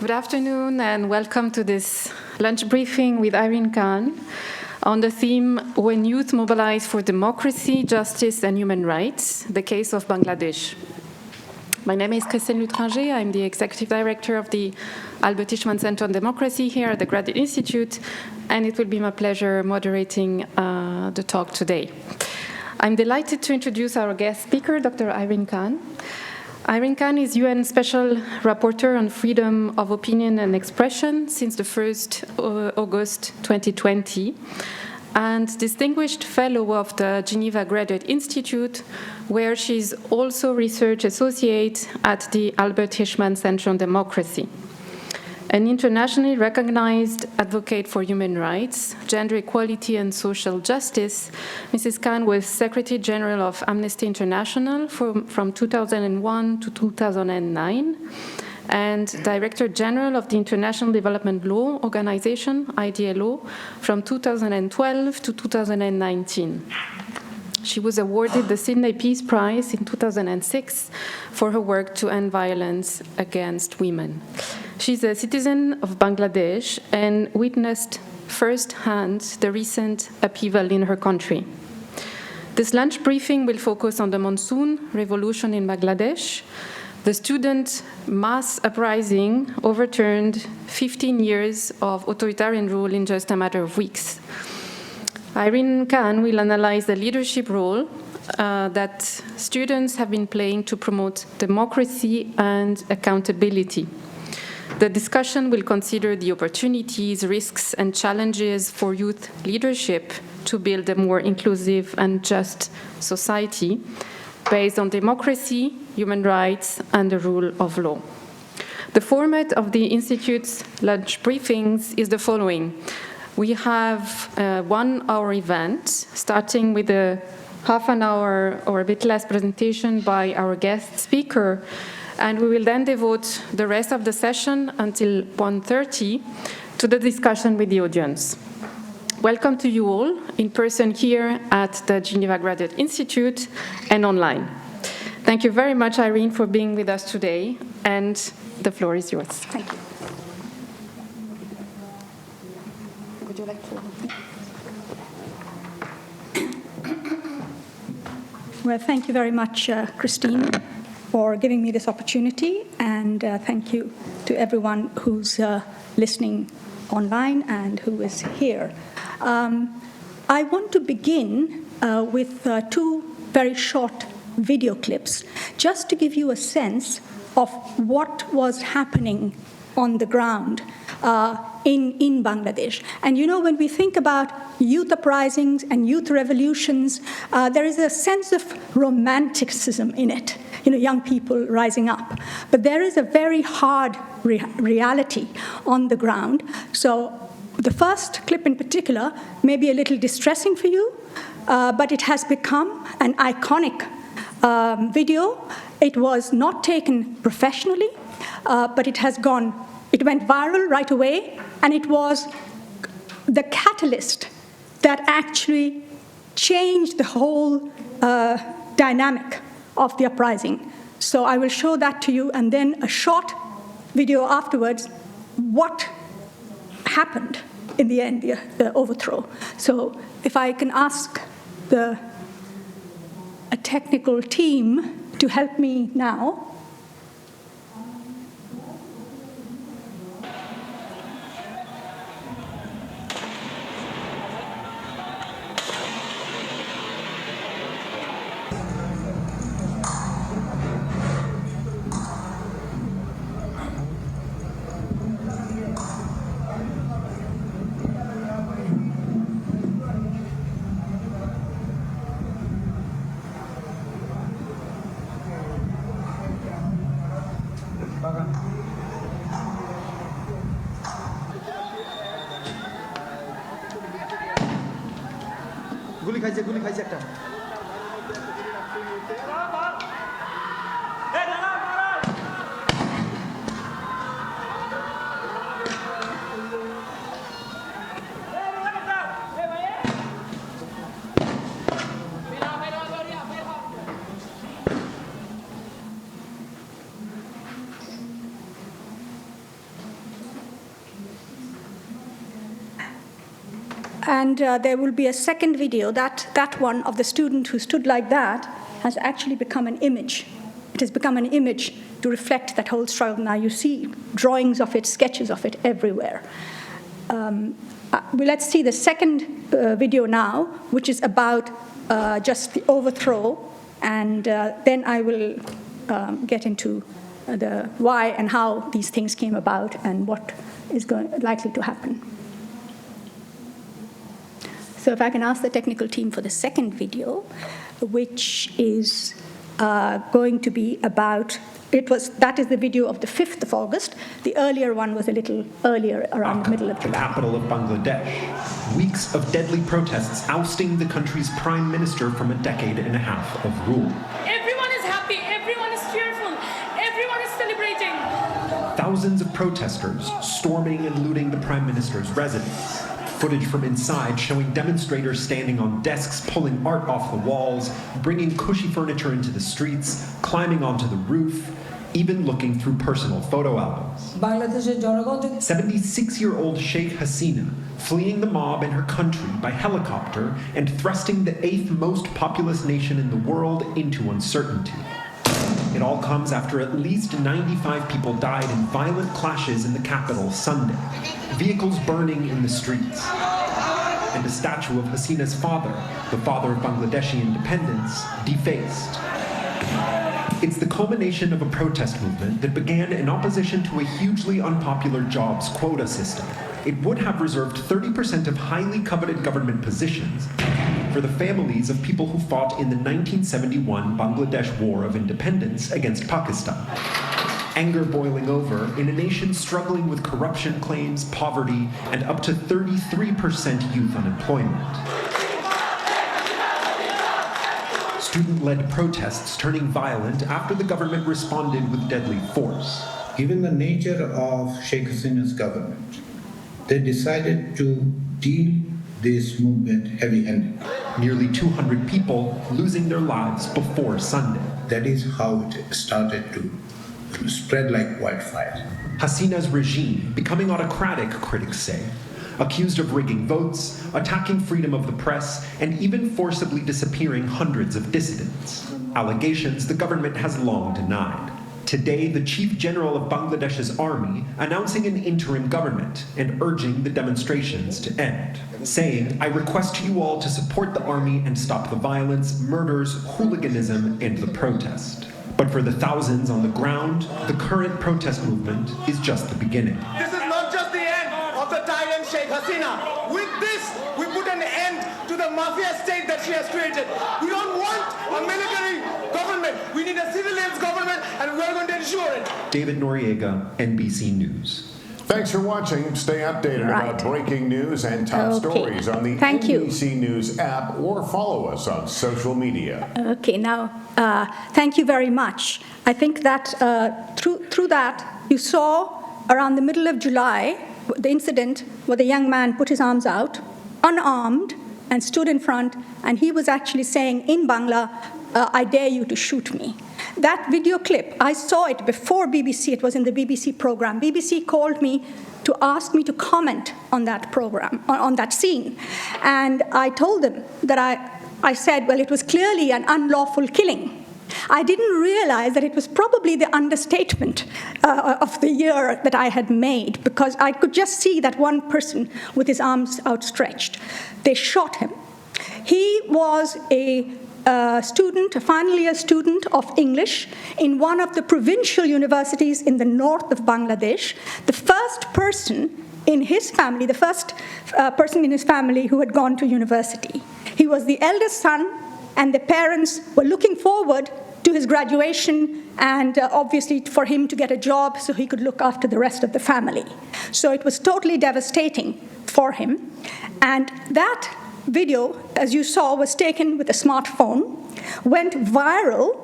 Good afternoon and welcome to this lunch briefing with Irene Khan on the theme When Youth Mobilize for Democracy, Justice and Human Rights, the case of Bangladesh. My name is Christine Lutranger. I'm the Executive Director of the Albert Tishman Center on Democracy here at the Graduate Institute, and it will be my pleasure moderating the talk today. I'm delighted to introduce our guest speaker, Dr. Irene Khan. Irene Khan is UN Special Rapporteur on Freedom of Opinion and Expression since the 1st August 2020, and Distinguished Fellow of the Geneva Graduate Institute, where she's also Research Associate at the Albert Tishman Center on Democracy. An internationally recognized advocate for human rights, gender equality, and social justice, Mrs. Khan was Secretary General of Amnesty International from 2001 to 2009, and Director General of the International Development Law Organization, IDLO, from 2012 to 2019. She was awarded the Sydney Peace Prize in 2006 for her work to end violence against women. She's a citizen of Bangladesh and witnessed firsthand the recent upheaval in her country. This lunch briefing will focus on the Monsoon Revolution in Bangladesh. The student mass uprising overturned 15 years of authoritarian rule in just a matter of weeks. Irene Khan will analyze the leadership role that students have been playing to promote democracy and accountability. The discussion will consider the opportunities, risks, and challenges for youth leadership to build a more inclusive and just society based on democracy, human rights, and the rule of law. The format of the Institute's lunch briefings is the following. We have a 1-hour event, starting with a half an hour or a bit less presentation by our guest speaker, and we will then devote the rest of the session until 1:30 to the discussion with the audience. Welcome to you all, in person here at the Geneva Graduate Institute and online. Thank you very much, Irene, for being with us today, and the floor is yours. Thank you. Would you like to? Well, thank you very much, Christine, for giving me this opportunity, and thank you to everyone who's listening online and who is here. I want to begin with two very short video clips, just to give you a sense of what was happening on the ground in Bangladesh. And you know, when we think about youth uprisings and youth revolutions, there is a sense of romanticism in it, you know, young people rising up. But there is a very hard reality on the ground. So the first clip in particular may be a little distressing for you, but it has become an iconic video. It was not taken professionally, but it went viral right away, and it was the catalyst that actually changed the whole dynamic of the uprising. So I will show that to you, and then a short video afterwards, what happened in the end, the overthrow. So if I can ask a technical team to help me now. গুলি খাইছে একটা And there will be a second video. That one of the student who stood like that has actually become an image. It has become an image to reflect that whole struggle. Now you see drawings of it, sketches of it everywhere. Let's see the second video now, which is about just the overthrow, and then I will get into the why and how these things came about and what is likely to happen. So if I can ask the technical team for the second video, which is going to be about, that is the video of the 5th of August. The earlier one was a little earlier, around the middle of July. The capital of Bangladesh. Weeks of deadly protests ousting the country's prime minister from a decade and a half of rule. Everyone is happy, everyone is cheerful, everyone is celebrating. Thousands of protesters storming and looting the prime minister's residence. Footage from inside showing demonstrators standing on desks, pulling art off the walls, bringing cushy furniture into the streets, climbing onto the roof, even looking through personal photo albums. 76-year-old Sheikh Hasina fleeing the mob in her country by helicopter and thrusting the 8th most populous nation in the world into uncertainty. It all comes after at least 95 people died in violent clashes in the capital Sunday, vehicles burning in the streets, and a statue of Hasina's father, the father of Bangladeshi independence, defaced. It's the culmination of a protest movement that began in opposition to a hugely unpopular jobs quota system. It would have reserved 30% of highly coveted government positions for the families of people who fought in the 1971 Bangladesh War of Independence against Pakistan. Anger boiling over in a nation struggling with corruption claims, poverty, and up to 33% youth unemployment. Student-led protests turning violent after the government responded with deadly force. Given the nature of Sheikh Hasina's government, they decided to deal this movement heavy-handed. Nearly 200 people losing their lives before Sunday. That is how it started to spread like wildfire. Hasina's regime becoming autocratic, critics say, accused of rigging votes, attacking freedom of the press, and even forcibly disappearing hundreds of dissidents. Allegations the government has long denied. Today, the Chief General of Bangladesh's army announcing an interim government and urging the demonstrations to end, saying, "I request you all to support the army and stop the violence, murders, hooliganism, and the protest." But for the thousands on the ground, the current protest movement is just the beginning. This is not just the end of the tyrant Sheikh Hasina. With this, we put an end to the mafia state that she has created. We don't want a military government. We need a civilian government, and we're going to ensure it. David Noriega, NBC News. Thanks for watching. Stay updated about breaking news and top stories on the NBC News app, or follow us on social media. Okay, now, thank you very much. I think that through that, you saw around the middle of July, the incident where the young man put his arms out, unarmed, and stood in front, and he was actually saying in Bangla, "I dare you to shoot me." That video clip, I saw it before BBC. It was in the BBC program. BBC called me to ask me to comment on that program, on that scene. And I told them that I said, well, it was clearly an unlawful killing. I didn't realize that it was probably the understatement of the year that I had made, because I could just see that one person with his arms outstretched. They shot him. He was a student, a final year student of English in one of the provincial universities in the north of Bangladesh, the first person in his family, who had gone to university. He was the eldest son, and the parents were looking forward to his graduation and obviously for him to get a job so he could look after the rest of the family. So it was totally devastating for him. And that video, as you saw, was taken with a smartphone, went viral,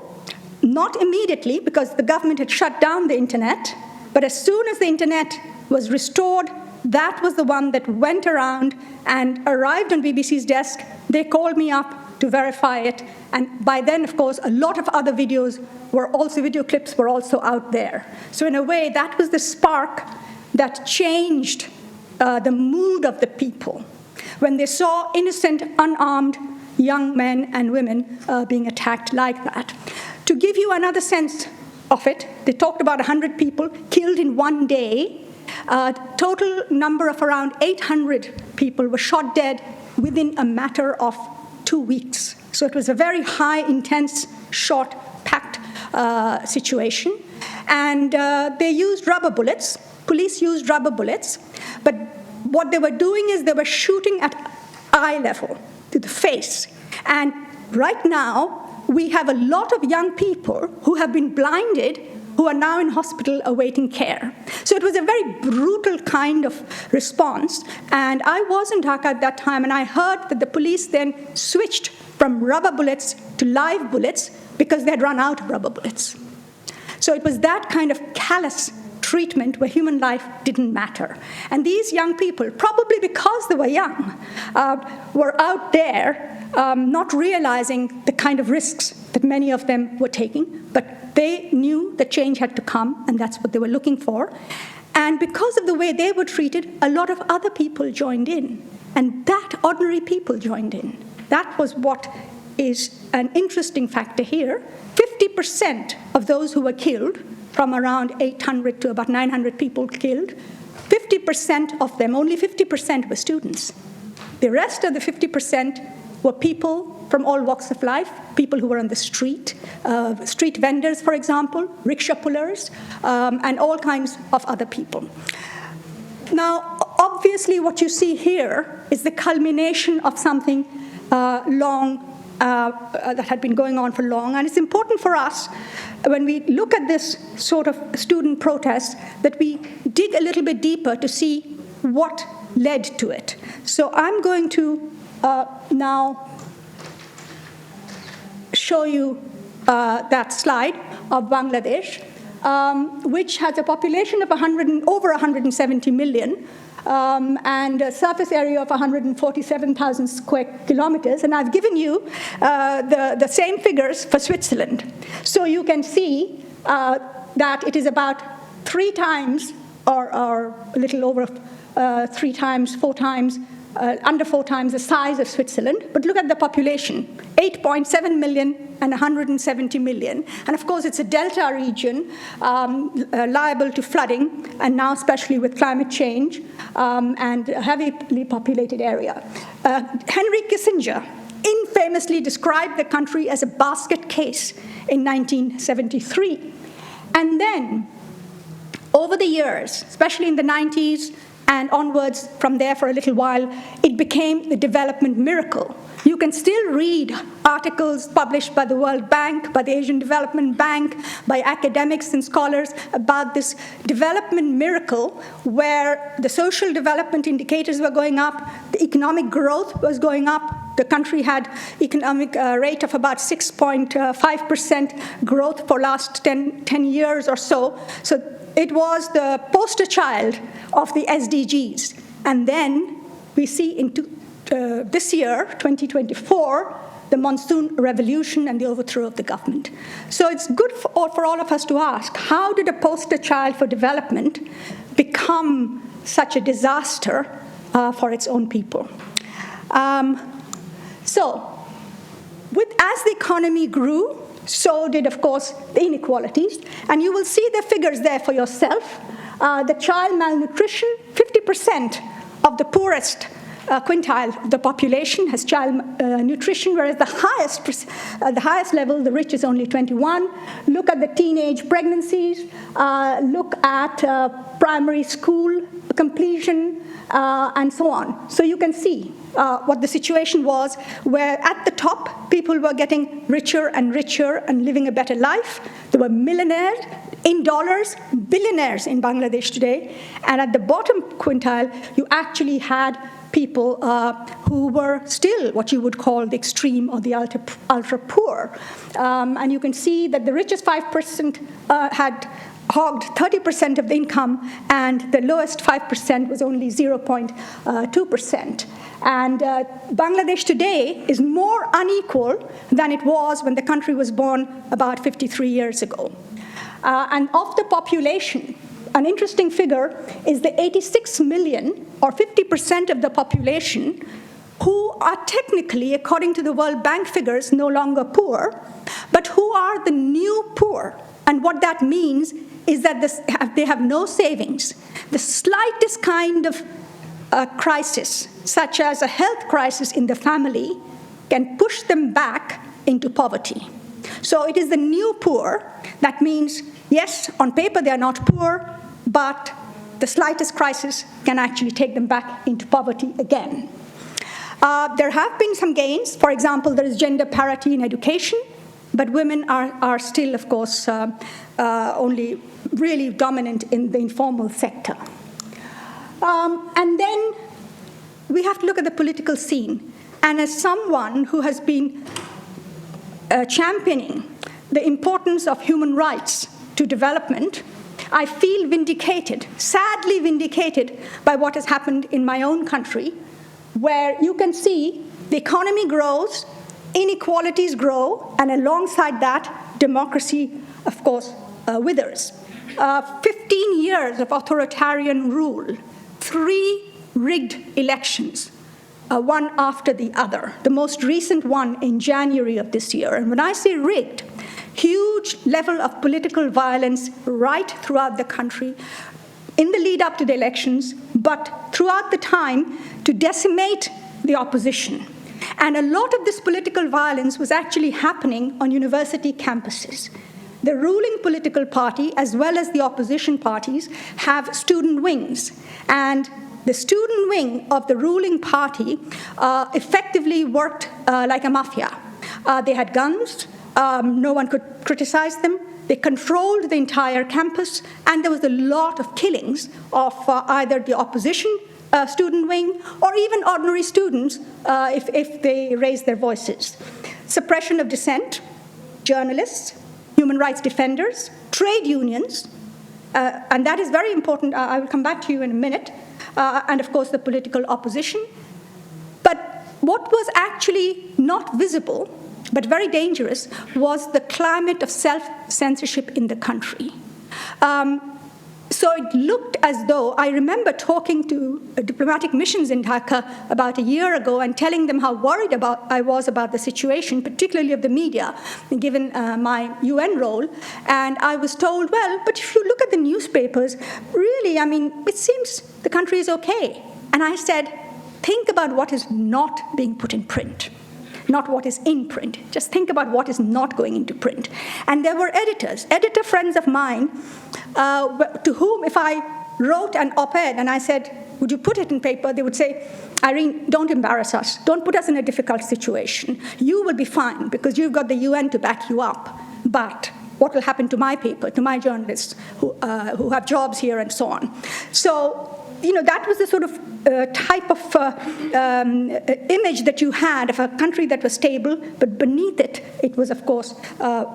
not immediately because the government had shut down the internet, but as soon as the internet was restored, that was the one that went around and arrived on BBC's desk. They called me up to verify it, and by then, of course, a lot of other video clips were also out there. So in a way, that was the spark that changed the mood of the people. when they saw innocent, unarmed young men and women being attacked like that. To give you another sense of it, they talked about 100 people killed in one day. Total number of around 800 people were shot dead within a matter of 2 weeks. So it was a very high, intense, short, packed situation. And they used rubber bullets. Police used rubber bullets. But what they were doing is they were shooting at eye level, to the face. And right now, we have a lot of young people who have been blinded who are now in hospital awaiting care. So it was a very brutal kind of response. And I was in Dhaka at that time, and I heard that the police then switched from rubber bullets to live bullets because they had run out of rubber bullets. So it was that kind of callous treatment where human life didn't matter. And these young people, probably because they were young, were out there not realizing the kind of risks that many of them were taking, but they knew that change had to come, and that's what they were looking for. And because of the way they were treated, a lot of other people joined in, and that ordinary people joined in. That was what is an interesting factor here. 50% of those who were killed, from around 800 to about 900 people killed, 50% of them, only 50% were students. The rest of the 50% were people from all walks of life, people who were on the street vendors, for example, rickshaw pullers, and all kinds of other people. Now, obviously, what you see here is the culmination of something long that had been going on for long. And it's important for us, when we look at this sort of student protest, that we dig a little bit deeper to see what led to it. So I'm going to now show you that slide of Bangladesh, which has a population of over 170 million, and a surface area of 147,000 square kilometers. And I've given you the same figures for Switzerland. So you can see that it is about 3 times, or a little over 3 times, 4 times, under 4 times the size of Switzerland. But look at the population, 8.7 million and 170 million. And of course, it's a delta region liable to flooding, and now especially with climate change, and a heavily populated area. Henry Kissinger infamously described the country as a basket case in 1973. And then, over the years, especially in the 90s, and onwards from there for a little while, it became the development miracle. You can still read articles published by the World Bank, by the Asian Development Bank, by academics and scholars about this development miracle where the social development indicators were going up, the economic growth was going up. The country had economic rate of about 6.5% growth for last 10 years or so. So it was the poster child of the SDGs. And then we see into this year, 2024, the Monsoon Revolution and the overthrow of the government. So it's good for all of us to ask, how did a poster child for development become such a disaster for its own people? So as the economy grew, so did, of course, the inequalities. And you will see the figures there for yourself. The child malnutrition, 50% of the poorest quintile of the population has child nutrition, whereas the highest level, the rich, is only 21. Look at the teenage pregnancies. Look at primary school completion, and so on. So you can see what the situation was, where at the top, people were getting richer and richer and living a better life. There were millionaires in dollars, billionaires in Bangladesh today. And at the bottom quintile, you actually had people who were still what you would call the extreme or the ultra poor. And you can see that the richest 5% had hogged 30% of the income, and the lowest 5% was only 0.2%. And Bangladesh today is more unequal than it was when the country was born about 53 years ago. And of the population, an interesting figure is the 86 million, or 50% of the population, who are technically, according to the World Bank figures, no longer poor, but who are the new poor. And what that means is that they have no savings. The slightest kind of crisis, such as a health crisis in the family, can push them back into poverty. So it is the new poor. That means, yes, on paper they are not poor, but the slightest crisis can actually take them back into poverty again. There have been some gains. For example, there is gender parity in education, but women are still, of course, only really dominant in the informal sector. And then we have to look at the political scene. And as someone who has been championing the importance of human rights to development, I feel vindicated, sadly vindicated, by what has happened in my own country, where you can see the economy grows, inequalities grow, and alongside that, democracy, of course, withers. 15 years of authoritarian rule, 3 rigged elections, one after the other, the most recent one in January of this year. And when I say rigged, huge level of political violence right throughout the country in the lead up to the elections, but throughout the time to decimate the opposition. And a lot of this political violence was actually happening on university campuses. The ruling political party, as well as the opposition parties, have student wings. And the student wing of the ruling party effectively worked like a mafia. They had guns. No one could criticize them. They controlled the entire campus, and there was a lot of killings of either the opposition student wing or even ordinary students if they raised their voices. Suppression of dissent, journalists, human rights defenders, trade unions, and that is very important. I will come back to you in a minute, and of course the political opposition. But what was actually not visible but very dangerous was the climate of self-censorship in the country. So it looked as though, I remember talking to diplomatic missions in Dhaka about a year ago and telling them how worried I was about the situation, particularly of the media, given my UN role. And I was told, well, but if you look at the newspapers, really, I mean, it seems the country is okay. And I said, think about what is not being put in print. Not what is in print. Just think about what is not going into print. And there were editor friends of mine, to whom if I wrote an op-ed and I said, would you put it in paper? They would say, Irene, don't embarrass us. Don't put us in a difficult situation. You will be fine because you've got the UN to back you up. But what will happen to my paper, to my journalists who have jobs here and so on? So, you know, that was the sort of type of image that you had of a country that was stable, but beneath it, it was, of course,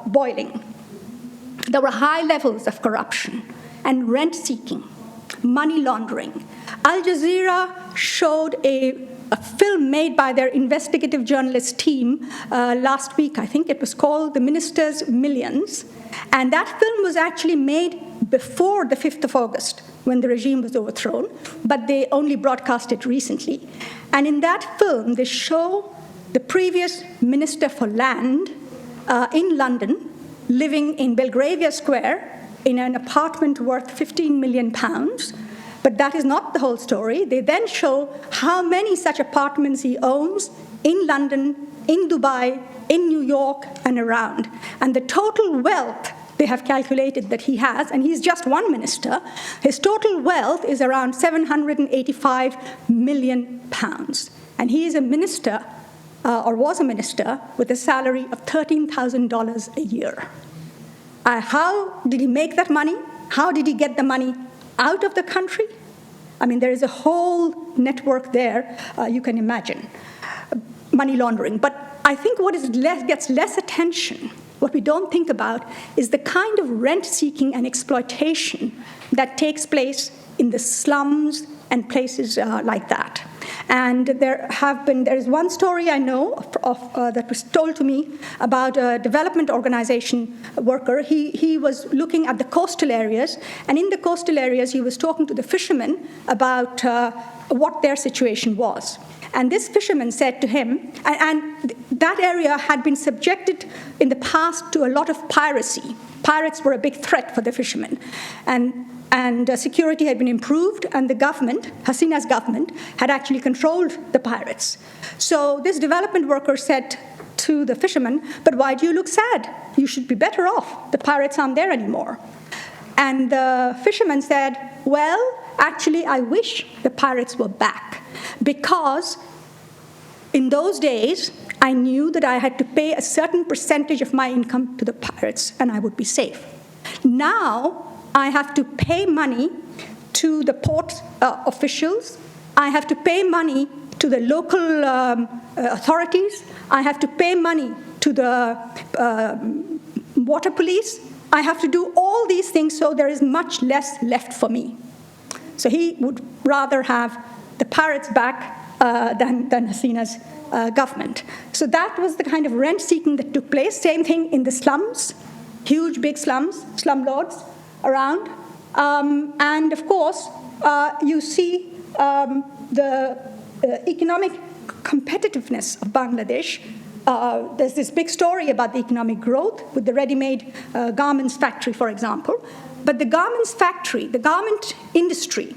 boiling. There were high levels of corruption and rent-seeking, money laundering. Al Jazeera showed a film made by their investigative journalist team last week. I think it was called The Minister's Millions. And that film was actually made before the 5th of August, when the regime was overthrown, but they only broadcast it recently. And in that film, they show the previous Minister for Land in London living in Belgravia Square in an apartment worth £15 million. But that is not the whole story. They then show how many such apartments he owns in London, in Dubai, in New York, and around. And the total wealth they have calculated that he has, and he's just one minister, his total wealth is around £785 million. And he is a minister, or was a minister, with a salary of $13,000 a year. How did he make that money? How did he get the money out of the country? I mean, there is a whole network there, you can imagine, money laundering. But I think what gets less attention, what we don't think about, is the kind of rent-seeking and exploitation that takes place in the slums and places like that. And there is one story I know that was told to me about a development organization worker. He was looking at the coastal areas, and in the coastal areas, he was talking to the fishermen about what their situation was. And this fisherman said to him, and that area had been subjected in the past to a lot of piracy. Pirates were a big threat for the fishermen. And security had been improved, and the government, Hasina's government, had actually controlled the pirates. So this development worker said to the fisherman, "But why do you look sad? You should be better off. The pirates aren't there anymore." And the fisherman said, "Well, actually, I wish the pirates were back, because in those days, I knew that I had to pay a certain percentage of my income to the pirates, and I would be safe. Now, I have to pay money to the port officials. I have to pay money to the local authorities. I have to pay money to the water police. I have to do all these things, so there is much less left for me." So he would rather have the pirates back than Hasina's government. So that was the kind of rent-seeking that took place. Same thing in the slums, huge, big slums, slumlords around. And of course, you see the economic competitiveness of Bangladesh. There's this big story about the economic growth with the ready-made garments factory, for example. But the garments factory, the garment industry,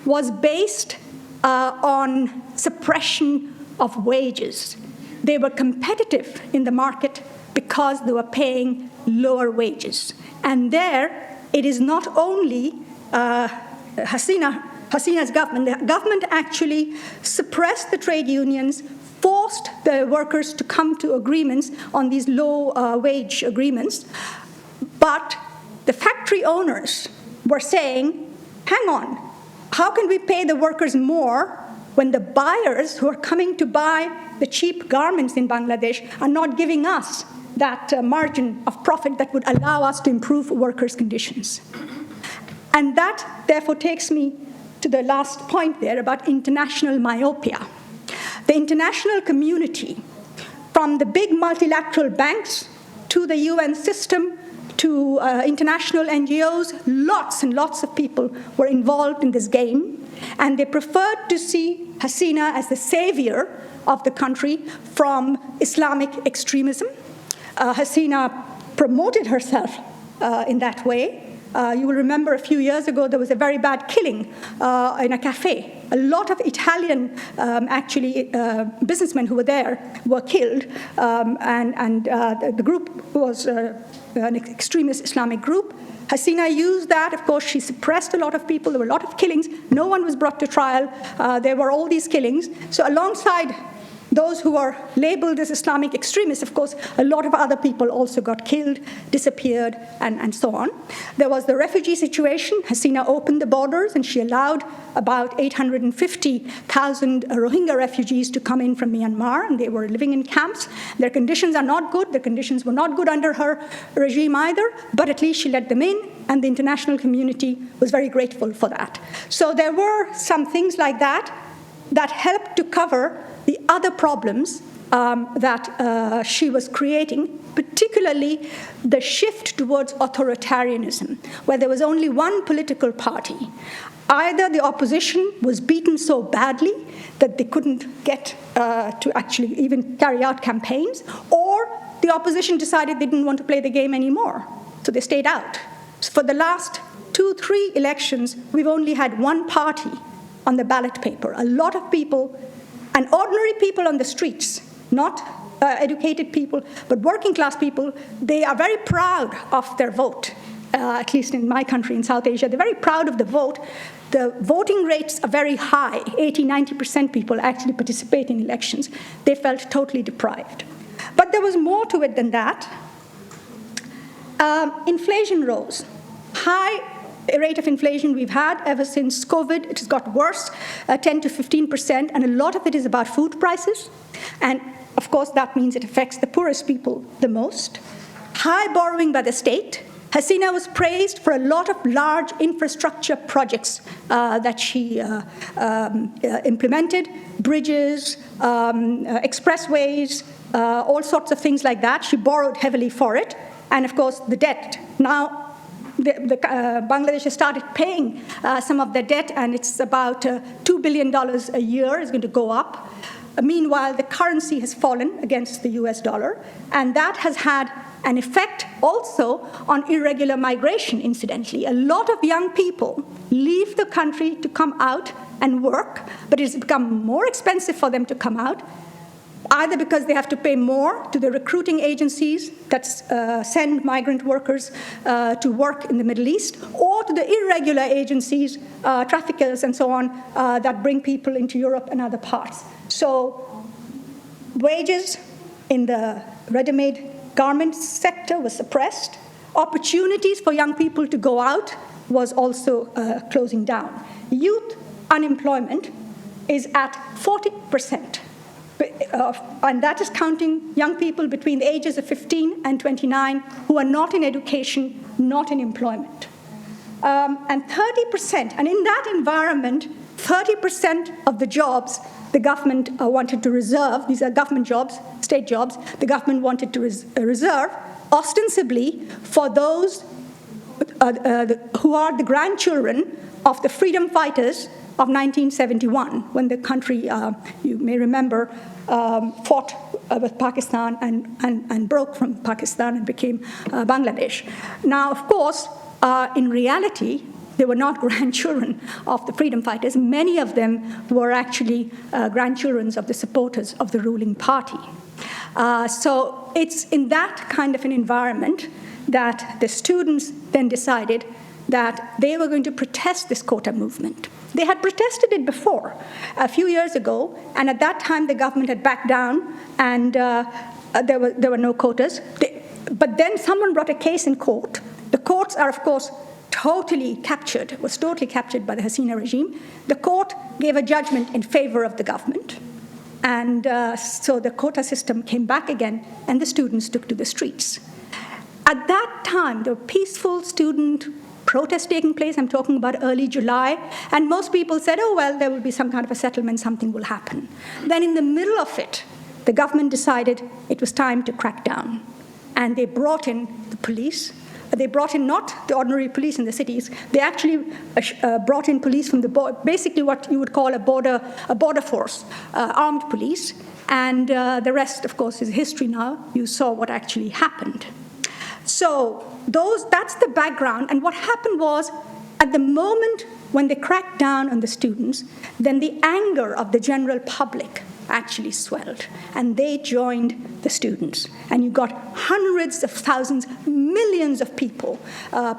was based on suppression of wages. They were competitive in the market because they were paying lower wages. And there, it is not only Hasina's government. The government actually suppressed the trade unions, forced the workers to come to agreements on these low-wage agreements. But the factory owners were saying, hang on, how can we pay the workers more when the buyers who are coming to buy the cheap garments in Bangladesh are not giving us that margin of profit that would allow us to improve workers' conditions? And that, therefore, takes me to the last point there about international myopia. The international community, from the big multilateral banks to the UN system to international NGOs, lots and lots of people were involved in this game, and they preferred to see Hasina as the savior of the country from Islamic extremism. Hasina promoted herself in that way. You will remember a few years ago there was a very bad killing in a cafe. A lot of Italian, businessmen who were there were killed, and the group was an extremist Islamic group. Hasina used that. Of course, she suppressed a lot of people. There were a lot of killings. No one was brought to trial. There were all these killings. So alongside those who are labeled as Islamic extremists, of course, a lot of other people also got killed, disappeared, and so on. There was the refugee situation. Hasina opened the borders, and she allowed about 850,000 Rohingya refugees to come in from Myanmar, and they were living in camps. Their conditions are not good. Their conditions were not good under her regime either, but at least she let them in, and the international community was very grateful for that. So there were some things like that that helped to cover the other problems that she was creating, particularly the shift towards authoritarianism, where there was only one political party. Either the opposition was beaten so badly that they couldn't get to actually even carry out campaigns, or the opposition decided they didn't want to play the game anymore, so they stayed out. So for the last 2-3 elections, we've only had one party on the ballot paper. A lot of people, and ordinary people on the streets, not educated people, but working class people, they are very proud of their vote, at least in my country, in South Asia. They're very proud of the vote. The voting rates are very high. 80-90% people actually participate in elections. They felt totally deprived. But there was more to it than that. Inflation rose. High rate of inflation we've had ever since COVID. It has got worse, 10 to 15%, and a lot of it is about food prices. And of course, that means it affects the poorest people the most. High borrowing by the state. Hasina was praised for a lot of large infrastructure projects that she implemented, bridges, expressways, all sorts of things like that. She borrowed heavily for it. And of course, the debt. Now, Bangladesh has started paying some of the debt, and it's about $2 billion a year is going to go up. Meanwhile, the currency has fallen against the US dollar, and that has had an effect also on irregular migration, incidentally. A lot of young people leave the country to come out and work, but it's become more expensive for them to come out, either because they have to pay more to the recruiting agencies that send migrant workers to work in the Middle East, or to the irregular agencies, traffickers and so on, that bring people into Europe and other parts. So wages in the ready-made garment sector was suppressed. Opportunities for young people to go out was also closing down. Youth unemployment is at 40%. And that is counting young people between the ages of 15 and 29 who are not in education, not in employment. And 30%, and in that environment, 30% of the jobs the government wanted to reserve, these are government jobs, state jobs, the government wanted to reserve ostensibly for those who are the grandchildren of the freedom fighters of 1971, when the country, you may remember, fought with Pakistan and broke from Pakistan and became Bangladesh. Now, of course, in reality, they were not grandchildren of the freedom fighters. Many of them were actually grandchildren of the supporters of the ruling party. So it's in that kind of an environment that the students then decided that they were going to protest this quota movement. They had protested it before, a few years ago, and at that time the government had backed down, and there were no quotas. But then someone brought a case in court. The courts are, of course, totally captured by the Hasina regime. The court gave a judgment in favor of the government. And so the quota system came back again, and the students took to the streets. At that time, there were peaceful student protests taking place. I'm talking about early July. And most people said, oh, well, there will be some kind of a settlement, something will happen. Then in the middle of it, the government decided it was time to crack down. And they brought in the police. They brought in not the ordinary police in the cities. They actually brought in police from the border, basically what you would call a border force, armed police. And the rest, of course, is history now. You saw what actually happened. So that's the background. And what happened was, at the moment when they cracked down on the students, then the anger of the general public actually swelled, and they joined the students. And you got hundreds of thousands, millions of people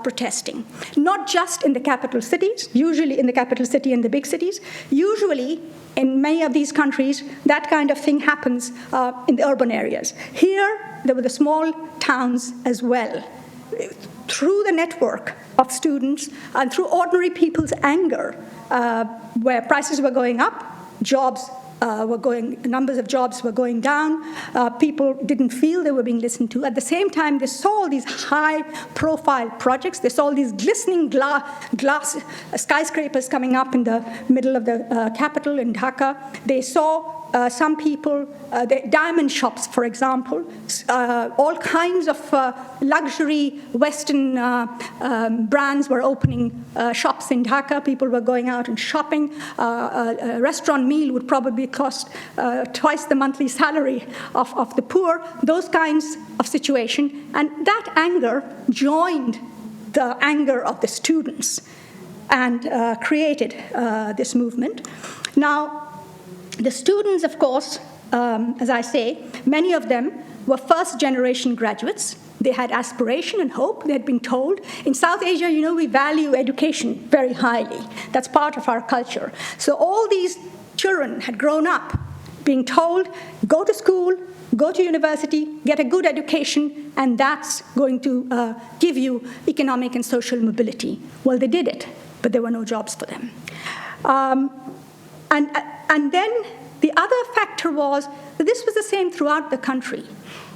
protesting, not just in the capital cities, usually in the capital city and the big cities. Usually, in many of these countries, that kind of thing happens in the urban areas. Here, there were the small towns as well. Through the network of students and through ordinary people's anger, where prices were going up, numbers of jobs were going down, people didn't feel they were being listened to. At the same time, they saw these high-profile projects. They saw these glistening glass skyscrapers coming up in the middle of the capital in Dhaka. They saw some people, the diamond shops, for example, all kinds of luxury Western brands were opening shops in Dhaka. People were going out and shopping. A restaurant meal would probably cost twice the monthly salary of the poor, those kinds of situation. And that anger joined the anger of the students and created this movement. Now, the students, of course, as I say, many of them were first-generation graduates. They had aspiration and hope. They had been told. In South Asia, we value education very highly. That's part of our culture. So all these children had grown up being told, go to school, go to university, get a good education, and that's going to give you economic and social mobility. Well, they did it, but there were no jobs for them. And then The other factor was that this was the same throughout the country.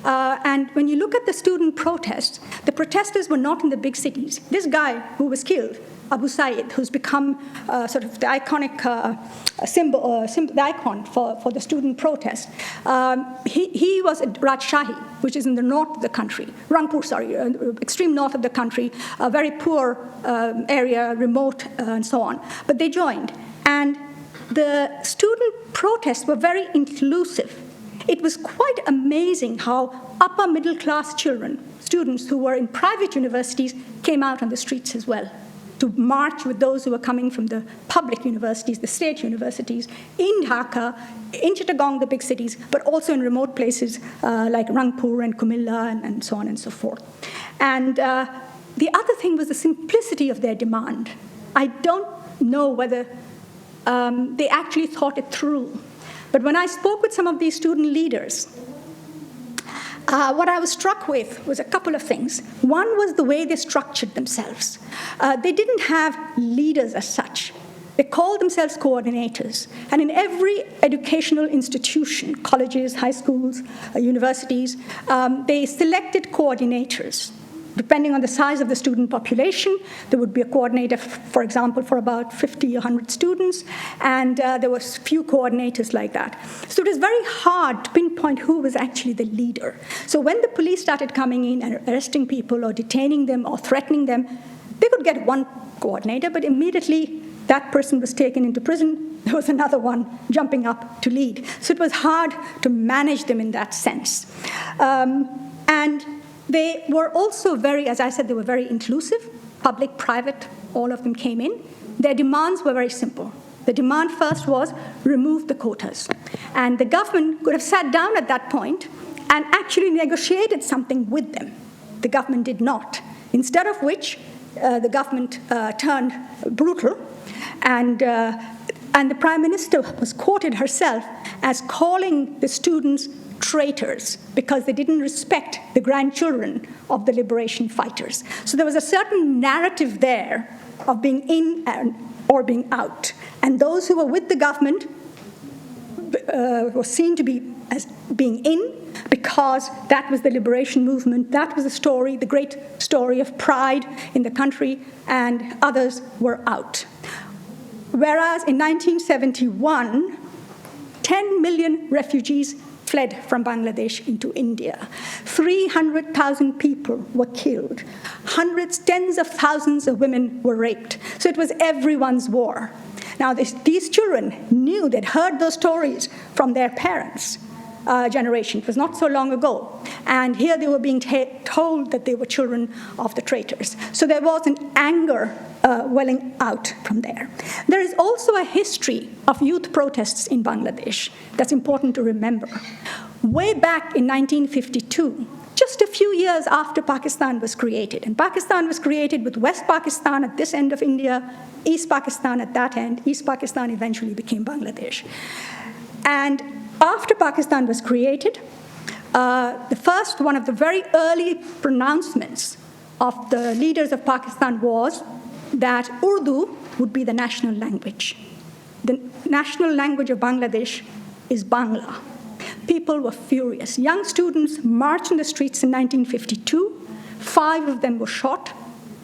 And when you look at the student protests, the protesters were not in the big cities. This guy who was killed, Abu Said, who's become sort of the iconic the icon for the student protest, he was at Rajshahi, which is in the north of the country, Rangpur, extreme north of the country, a very poor area, remote, and so on. But they joined. And the student protests were very inclusive. It was quite amazing how upper middle class children, students who were in private universities, came out on the streets as well to march with those who were coming from the public universities, the state universities, in Dhaka, in Chittagong, the big cities, but also in remote places like Rangpur and Kumilla and so on and so forth. And the other thing was the simplicity of their demand. I don't know whether they actually thought it through. But when I spoke with some of these student leaders, what I was struck with was a couple of things. One was the way they structured themselves. They didn't have leaders as such. They called themselves coordinators. And in every educational institution, colleges, high schools, universities, they selected coordinators. Depending on the size of the student population, there would be a coordinator, for example, for about 50 or 100 students, and there were few coordinators like that. So it was very hard to pinpoint who was actually the leader. So when the police started coming in and arresting people or detaining them or threatening them, they could get one coordinator, but immediately that person was taken into prison. There was another one jumping up to lead. So it was hard to manage them in that sense. And they were also very, as I said, they were very inclusive, public, private, all of them came in. Their demands were very simple. The demand first was remove the quotas. And the government could have sat down at that point and actually negotiated something with them. The government did not. Instead of which, the government turned brutal, and the Prime Minister was quoted herself as calling the students traitors because they didn't respect the grandchildren of the liberation fighters. So there was a certain narrative there of being in or being out. And those who were with the government were seen to be as being in because that was the liberation movement, that was the story, the great story of pride in the country, and others were out. Whereas in 1971, 10 million refugees fled from Bangladesh into India. 300,000 people were killed. Hundreds, tens of thousands of women were raped. So it was everyone's war. Now, these children knew, they'd heard those stories from their parents' generation. It was not so long ago. And here they were being told that they were children of the traitors. So there was an anger welling out from there. There is also a history of youth protests in Bangladesh that's important to remember. Way back in 1952, just a few years after Pakistan was created, and Pakistan was created with West Pakistan at this end of India, East Pakistan at that end. East Pakistan eventually became Bangladesh. And after Pakistan was created, one of the very early pronouncements of the leaders of Pakistan was that Urdu would be the national language. The national language of Bangladesh is Bangla. People were furious. Young students marched in the streets in 1952. 5 of them were shot.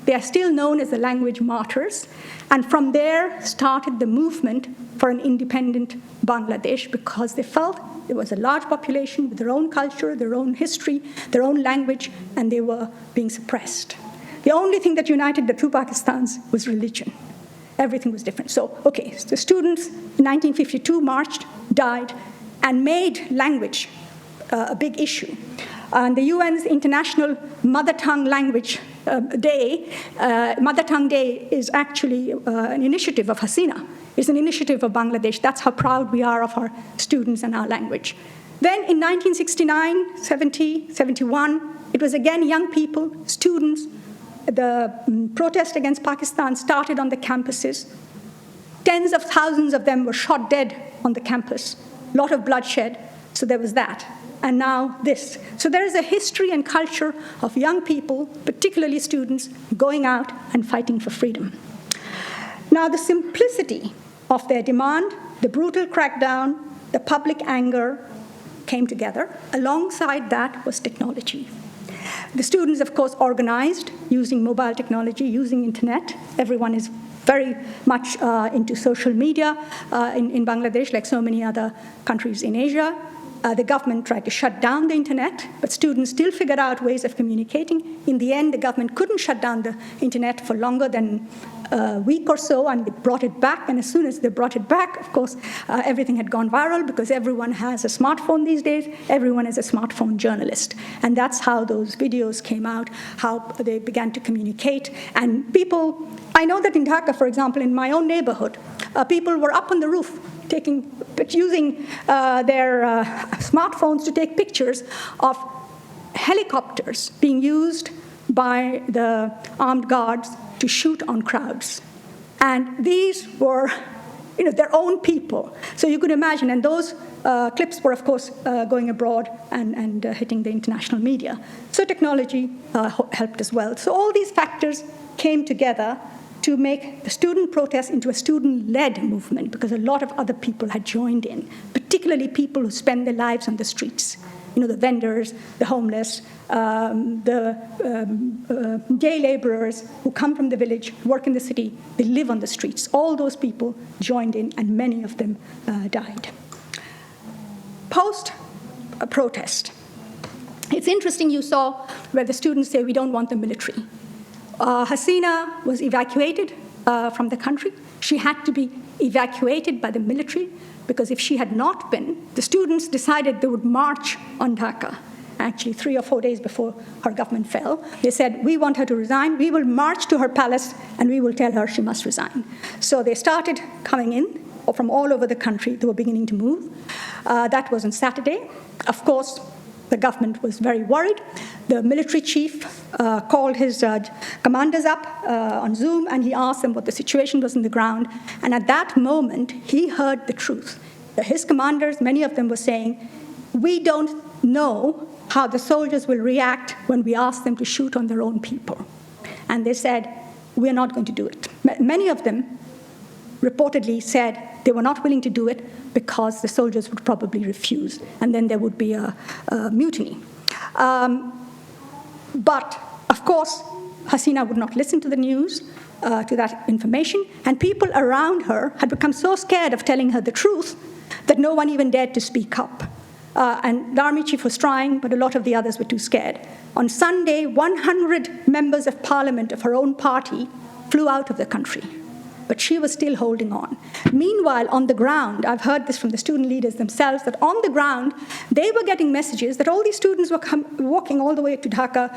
They are still known as the language martyrs. And from there started the movement for an independent Bangladesh because they felt there was a large population with their own culture, their own history, their own language, and they were being suppressed. The only thing that united the two Pakistans was religion. Everything was different. So, the students in 1952 marched, died, and made language a big issue. And the UN's International Mother Tongue Language Day, Mother Tongue Day is actually an initiative of Hasina. It's an initiative of Bangladesh. That's how proud we are of our students and our language. Then in 1969, 70, 71, it was again young people, students. The protest against Pakistan started on the campuses. Tens of thousands of them were shot dead on the campus. A lot of bloodshed. So there was that. And now this. So there is a history and culture of young people, particularly students, going out and fighting for freedom. Now, the simplicity of their demand, the brutal crackdown, the public anger came together. Alongside that was technology. The students, of course, organized using mobile technology, using internet. Everyone is very much into social media in Bangladesh, like so many other countries in Asia. The government tried to shut down the internet, but students still figured out ways of communicating. In the end, the government couldn't shut down the internet for longer than a week or so, and they brought it back. And as soon as they brought it back, of course, everything had gone viral because everyone has a smartphone these days. Everyone is a smartphone journalist. And that's how those videos came out, how they began to communicate. And people, I know that in Dhaka, for example, in my own neighborhood, people were up on the roof using their smartphones to take pictures of helicopters being used by the armed guards to shoot on crowds. And these were, their own people. So you could imagine, and those clips were, of course, going abroad and hitting the international media. So technology helped as well. So all these factors came together to make the student protest into a student-led movement, because a lot of other people had joined in, particularly people who spend their lives on the streets. The vendors, the homeless, the day laborers who come from the village, work in the city, they live on the streets. All those people joined in, and many of them died. Post-protest. It's interesting, you saw where the students say, we don't want the military. Hasina was evacuated from the country. She had to be evacuated by the military, because if she had not been, the students decided they would march on Dhaka. Actually, 3 or 4 days before her government fell, they said, we want her to resign. We will march to her palace, and we will tell her she must resign. So they started coming in from all over the country. They were beginning to move. That was on Saturday. Of course, the government was very worried. The military chief called his commanders up on Zoom, and he asked them what the situation was on the ground. And at that moment, he heard the truth. His commanders, many of them were saying, we don't know how the soldiers will react when we ask them to shoot on their own people. And they said, we're not going to do it. Many of them reportedly said they were not willing to do it because the soldiers would probably refuse, and then there would be a mutiny. But, of course, Hasina would not listen to the news, to that information, and people around her had become so scared of telling her the truth that no one even dared to speak up. And the army chief was trying, but a lot of the others were too scared. On Sunday, 100 members of parliament of her own party flew out of the country. But she was still holding on. Meanwhile, on the ground, I've heard this from the student leaders themselves, that on the ground, they were getting messages that all these students were walking all the way to Dhaka,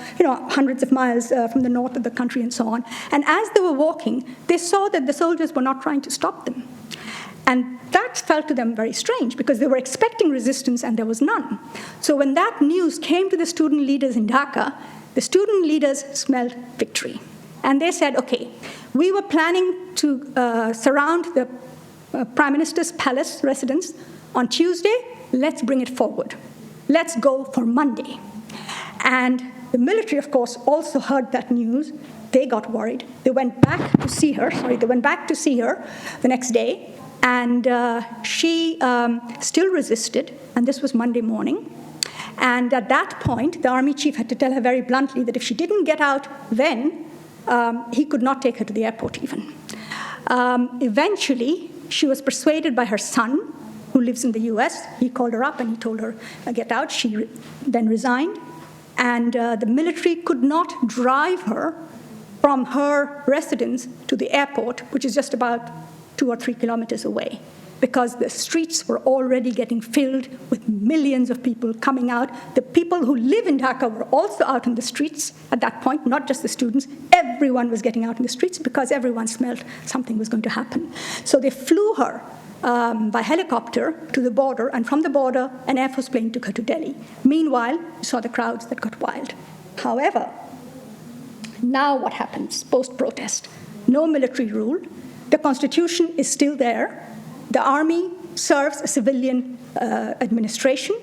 hundreds of miles from the north of the country and so on. And as they were walking, they saw that the soldiers were not trying to stop them. And that felt to them very strange, because they were expecting resistance and there was none. So when that news came to the student leaders in Dhaka, the student leaders smelled victory. And they said, okay, we were planning to surround the Prime Minister's palace residence on Tuesday. Let's bring it forward. Let's go for Monday. And the military, of course, also heard that news. They got worried. They went back to see her. The next day. And she still resisted. And this was Monday morning. And at that point, the army chief had to tell her very bluntly that if she didn't get out then, he could not take her to the airport even. Eventually, she was persuaded by her son, who lives in the US. He called her up and he told her, get out. She then resigned. And the military could not drive her from her residence to the airport, which is just about 2 or 3 kilometers away, because the streets were already getting filled with millions of people coming out. The people who live in Dhaka were also out in the streets at that point, not just the students. Everyone was getting out in the streets because everyone smelled something was going to happen. So they flew her by helicopter to the border, and from the border, an Air Force plane took her to Delhi. Meanwhile, you saw the crowds that got wild. However, now what happens post-protest? No military rule. The constitution is still there. The army serves a civilian administration.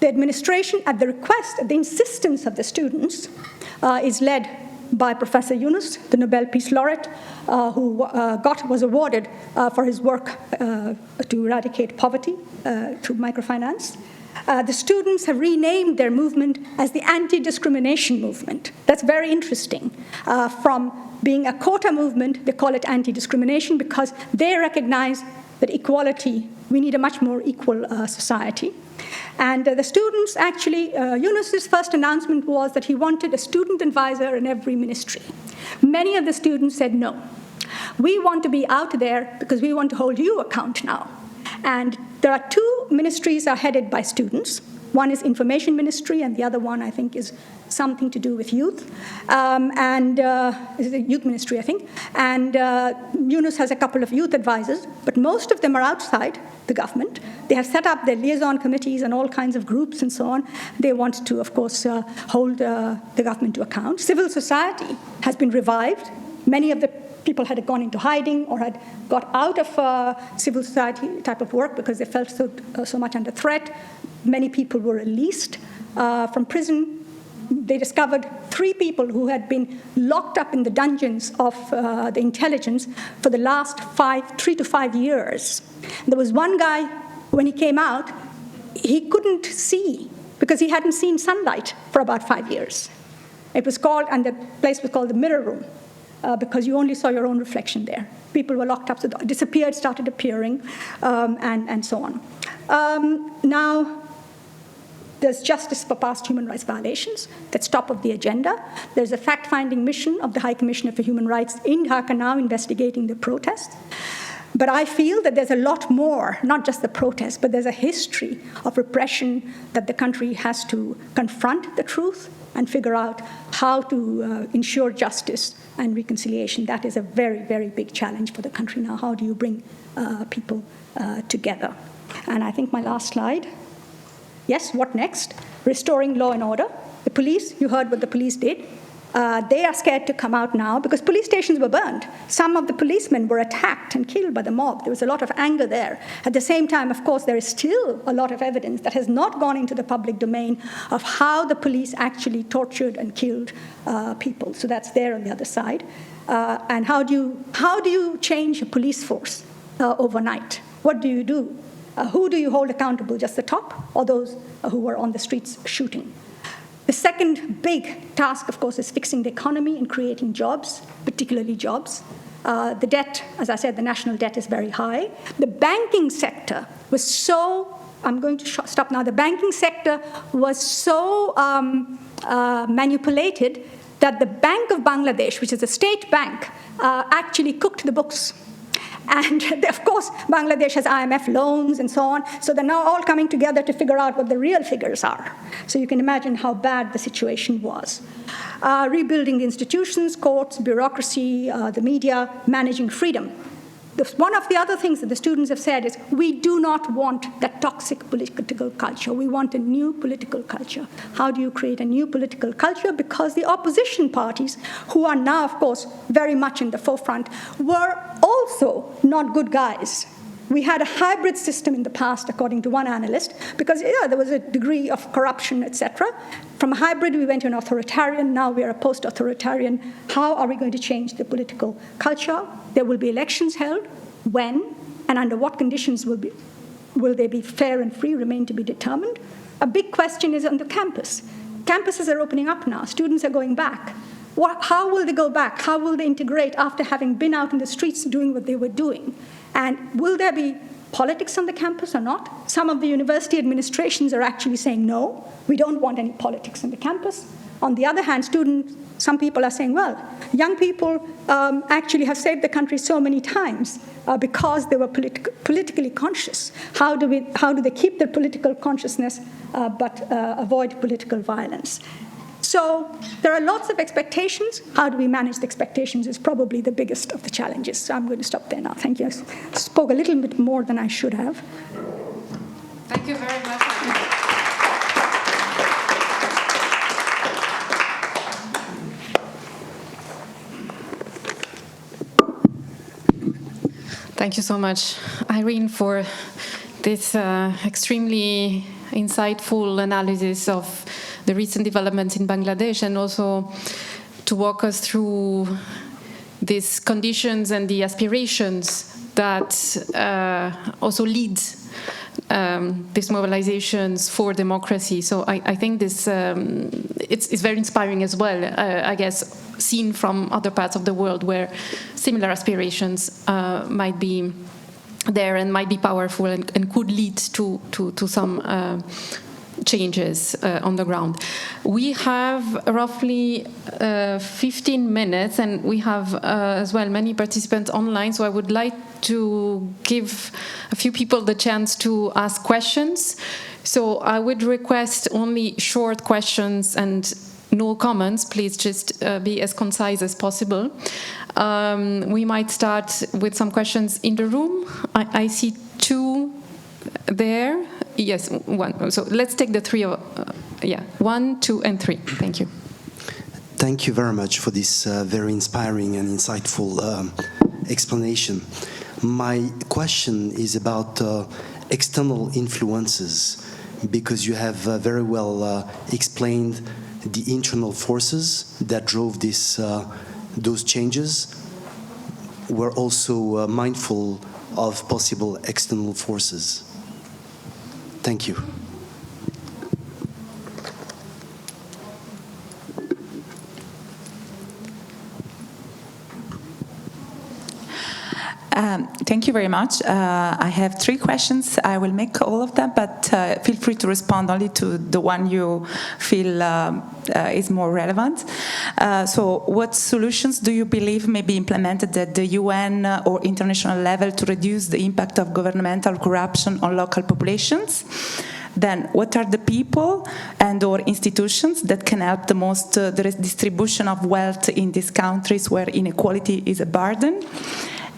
The administration, at the request, at the insistence of the students, is led by Professor Yunus, the Nobel Peace Laureate, who was awarded for his work to eradicate poverty through microfinance. The students have renamed their movement as the anti-discrimination movement. That's very interesting. From being a quota movement, they call it anti-discrimination because they recognize that equality, we need a much more equal society. And the students actually, Yunus's first announcement was that he wanted a student advisor in every ministry. Many of the students said no. We want to be out there because we want to hold you account now. And there are two ministries are headed by students. One is Information Ministry, and the other one, I think, is something to do with youth, is the Youth Ministry, I think. And Yunus has a couple of youth advisors, but most of them are outside the government. They have set up their liaison committees and all kinds of groups and so on. They want to, of course, hold the government to account. Civil society has been revived. Many of the people had gone into hiding or had got out of civil society type of work because they felt so much under threat. Many people were released from prison. They discovered 3 people who had been locked up in the dungeons of the intelligence for the last 3 to 5 years. There was one guy, when he came out, he couldn't see because he hadn't seen sunlight for about 5 years. It was called, and the place was called the mirror room, because you only saw your own reflection there. People were locked up, so disappeared, started appearing, and so on. Now, there's justice for past human rights violations. That's top of the agenda. There's a fact-finding mission of the High Commissioner for Human Rights in Dhaka now investigating the protests. But I feel that there's a lot more, not just the protests, but there's a history of repression that the country has to confront the truth and figure out how to ensure justice and reconciliation. That is a very, very big challenge for the country now. How do you bring people together? And I think my last slide. Yes, what next? Restoring law and order. The police, you heard what the police did. They are scared to come out now because police stations were burned. Some of the policemen were attacked and killed by the mob. There was a lot of anger there. At the same time, of course, there is still a lot of evidence that has not gone into the public domain of how the police actually tortured and killed people. So that's there on the other side. And how do you change a police force overnight? What do you do? Who do you hold accountable, just the top or those who were on the streets shooting? The second big task, of course, is fixing the economy and creating jobs, particularly jobs. The debt, as I said, the national debt is very high. The banking sector was so, I'm going to stop now, the banking sector was so manipulated that the Bank of Bangladesh, which is a state bank, actually cooked the books. And of course, Bangladesh has IMF loans and so on. So they're now all coming together to figure out what the real figures are. So you can imagine how bad the situation was. Rebuilding the institutions, courts, bureaucracy, the media, managing freedom. One of the other things that the students have said is, we do not want that toxic political culture. We want a new political culture. How do you create a new political culture? Because the opposition parties, who are now, of course, very much in the forefront, were also not good guys. We had a hybrid system in the past, according to one analyst, because there was a degree of corruption, etc. From a hybrid, we went to an authoritarian. Now we are a post-authoritarian. How are we going to change the political culture? There will be elections held. When and under what conditions will they be fair and free, remain to be determined? A big question is on the campus. Campuses are opening up now. Students are going back. How will they go back? How will they integrate after having been out in the streets doing what they were doing? And will there be politics on the campus or not? Some of the university administrations are actually saying, no, we don't want any politics on the campus. On the other hand, some people are saying, well, young people actually have saved the country so many times because they were politically conscious. How do they keep their political consciousness but avoid political violence? So there are lots of expectations. How do we manage the expectations is probably the biggest of the challenges. So I'm going to stop there now. Thank you. I spoke a little bit more than I should have. Thank you very much. Thank you so much, Irene, for this extremely insightful analysis of the recent developments in Bangladesh, and also to walk us through these conditions and the aspirations that also lead these mobilizations for democracy. So I think this it's very inspiring as well, I guess, seen from other parts of the world where similar aspirations might be there and might be powerful and could lead to some changes on the ground. We have roughly 15 minutes, and we have as well many participants online, so I would like to give a few people the chance to ask questions. So I would request only short questions and no comments. Please just be as concise as possible. We might start with some questions in the room. I see two there. Yes, one. So let's take the three. 1, 2, and 3. Thank you. Thank you very much for this very inspiring and insightful explanation. My question is about external influences, because you have very well explained the internal forces that drove those changes. We're also mindful of possible external forces. Thank you. Thank you very much. I have 3 questions. I will make all of them, but feel free to respond only to the one you feel is more relevant. So what solutions do you believe may be implemented at the UN or international level to reduce the impact of governmental corruption on local populations? Then, what are the people and or institutions that can help the most the redistribution of wealth in these countries where inequality is a burden?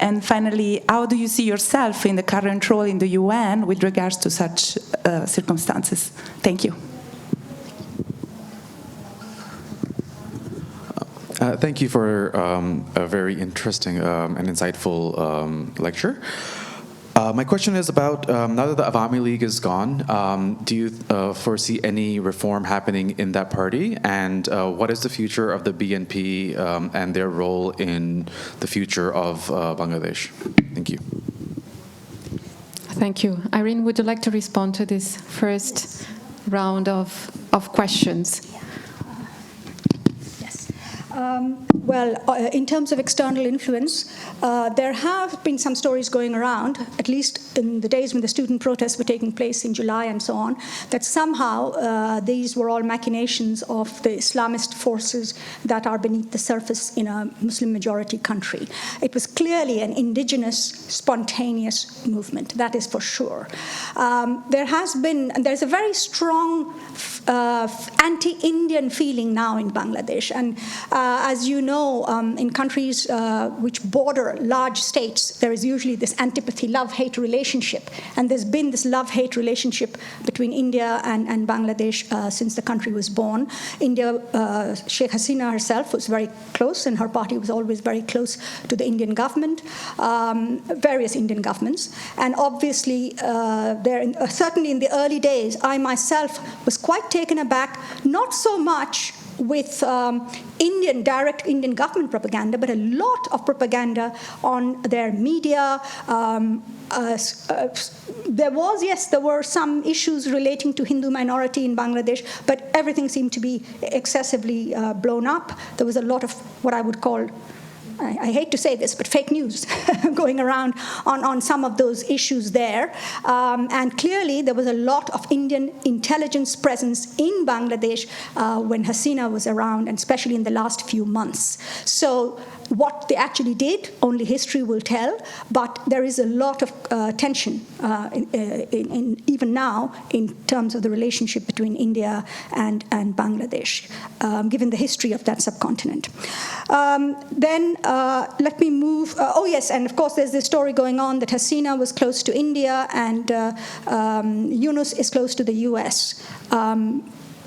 And finally, how do you see yourself in the current role in the UN with regards to such circumstances? Thank you. Thank you for a very interesting and insightful lecture. My question is about, now that the Awami League is gone, do you foresee any reform happening in that party? And what is the future of the BNP and their role in the future of Bangladesh? Thank you. Thank you. Irene, would you like to respond to this first round of questions? In terms of external influence, there have been some stories going around, at least in the days when the student protests were taking place in July and so on, that somehow these were all machinations of the Islamist forces that are beneath the surface in a Muslim-majority country. It was clearly an indigenous, spontaneous movement, that is for sure. There's a very strong anti-Indian feeling now in Bangladesh, and as you know, in countries which border large states, there is usually this antipathy, love-hate relationship. And there's been this love-hate relationship between India and Bangladesh since the country was born. India, Sheikh Hasina herself was very close, and her party was always very close to the Indian government, various Indian governments. And obviously, certainly in the early days, I myself was quite taken aback, not so much with direct Indian government propaganda, but a lot of propaganda on their media. There were some issues relating to Hindu minority in Bangladesh, but everything seemed to be excessively blown up. There was a lot of what I would call, I hate to say this, but fake news going around on some of those issues there. And clearly there was a lot of Indian intelligence presence in Bangladesh when Hasina was around, and especially in the last few months. So what they actually did, only history will tell, but there is a lot of tension even now in terms of the relationship between India and Bangladesh, given the history of that subcontinent. Then let me move. And of course there's this story going on that Hasina was close to India and Yunus is close to the US.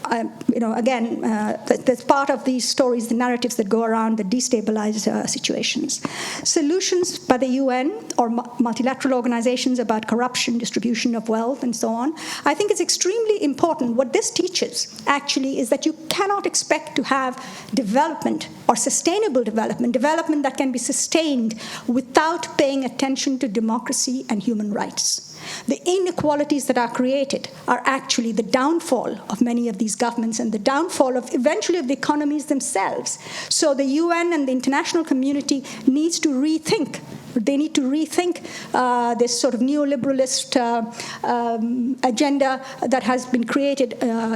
again, that's part of these stories, the narratives that go around that destabilize situations. Solutions by the UN or multilateral organizations about corruption, distribution of wealth, and so on. I think it's extremely important. What this teaches, actually, is that you cannot expect to have development or sustainable development that can be sustained without paying attention to democracy and human rights. The inequalities that are created are actually the downfall of many of these governments and the downfall of eventually of the economies themselves. So the UN and the international community needs to rethink. They need to rethink this sort of neoliberalist agenda that has been created